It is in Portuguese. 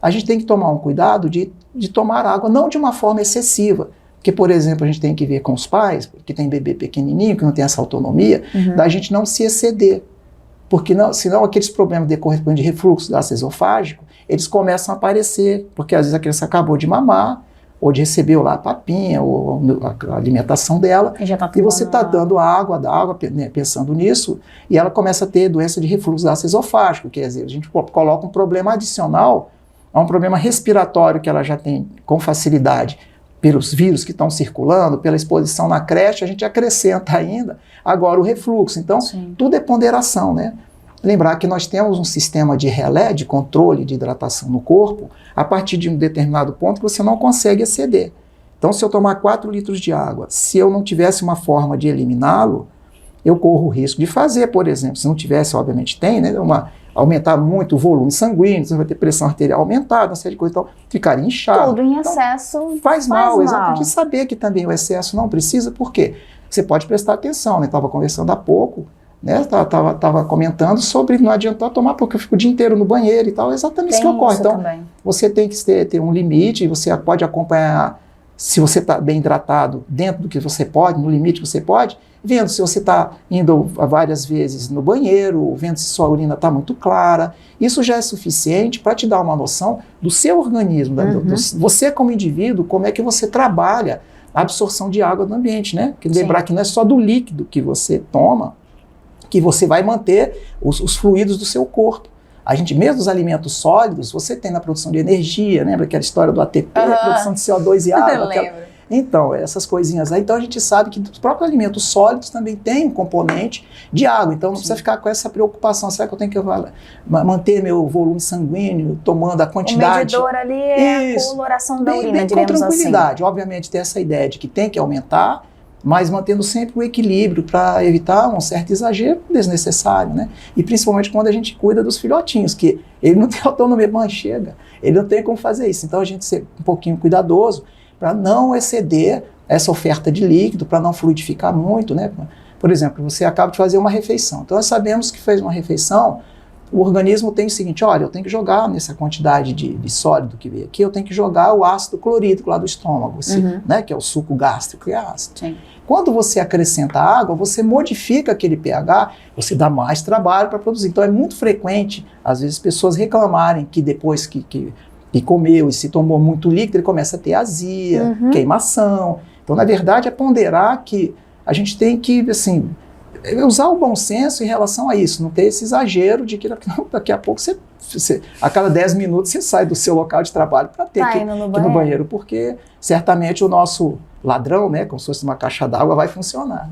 a gente tem que tomar um cuidado de tomar água, não de uma forma excessiva. Porque, por exemplo, a gente tem que ver com os pais, que tem bebê pequenininho, que não tem essa autonomia, da gente não se exceder. Porque senão aqueles problemas decorrentes de refluxo gasto esofágico, eles começam a aparecer, porque às vezes a criança acabou de mamar, ou de receber lá a papinha, ou a alimentação dela, e você está dando água, né, pensando nisso, e ela começa a ter doença de refluxo gasto esofágico, quer dizer, a gente coloca um problema adicional a um problema respiratório que ela já tem com facilidade, pelos vírus que estão circulando, pela exposição na creche, a gente acrescenta ainda agora o refluxo. Então, tudo é ponderação, né? Lembrar que nós temos um sistema de relé, de controle de hidratação no corpo, a partir de um determinado ponto que você não consegue exceder. Então, se eu tomar 4 litros de água, se eu não tivesse uma forma de eliminá-lo, eu corro o risco de fazer, por exemplo, se não tivesse, obviamente tem, né, aumentar muito o volume sanguíneo, você vai ter pressão arterial aumentada, uma série de coisas, então ficaria inchado. Tudo em excesso então, faz mal. Exatamente, saber que também o excesso não precisa, por quê? Você pode prestar atenção, né? Estava conversando há pouco, né? Tava comentando sobre não adiantar tomar, porque eu fico o dia inteiro no banheiro e tal, exatamente isso que ocorre. Então, também. Você tem que ter um limite, você pode acompanhar, se você está bem hidratado, dentro do que você pode, no limite que você pode, vendo se você está indo várias vezes no banheiro, vendo se sua urina está muito clara. Isso já é suficiente para te dar uma noção do seu organismo, você como indivíduo, como é que você trabalha a absorção de água no ambiente, né? Porque lembrar que não é só do líquido que você toma, que você vai manter os fluidos do seu corpo. A gente, mesmo os alimentos sólidos, você tem na produção de energia, lembra aquela história do ATP, produção de CO2 e água? Eu lembro. Então, essas coisinhas aí. Então, a gente sabe que os próprios alimentos sólidos também têm um componente de água. Então, não precisa ficar com essa preocupação. Será que eu tenho que manter meu volume sanguíneo, tomando a quantidade? O medidor ali é a coloração da urina, com tranquilidade. Assim. Obviamente, ter essa ideia de que tem que aumentar, mas mantendo sempre o equilíbrio para evitar um certo exagero desnecessário, né? E principalmente quando a gente cuida dos filhotinhos, que ele não tem autonomia, mas chega, ele não tem como fazer isso. Então, a gente ser um pouquinho cuidadoso, para não exceder essa oferta de líquido, para não fluidificar muito, né? Por exemplo, você acaba de fazer uma refeição. Então, nós sabemos que fez uma refeição, o organismo tem o seguinte, olha, eu tenho que jogar nessa quantidade de sólido que veio aqui, eu tenho que jogar o ácido clorídrico lá do estômago, né? Que é o suco gástrico, que é ácido. Sim. Quando você acrescenta água, você modifica aquele pH, você dá mais trabalho para produzir. Então, é muito frequente, às vezes, pessoas reclamarem que depois que comeu e se tomou muito líquido, ele começa a ter azia, queimação. Então, na verdade, é ponderar que a gente tem que, assim, usar o bom senso em relação a isso, não ter esse exagero de que daqui a pouco a cada 10 minutos você sai do seu local de trabalho para ter que ir no banheiro, porque certamente o nosso ladrão, né, como se fosse uma caixa d'água, vai funcionar.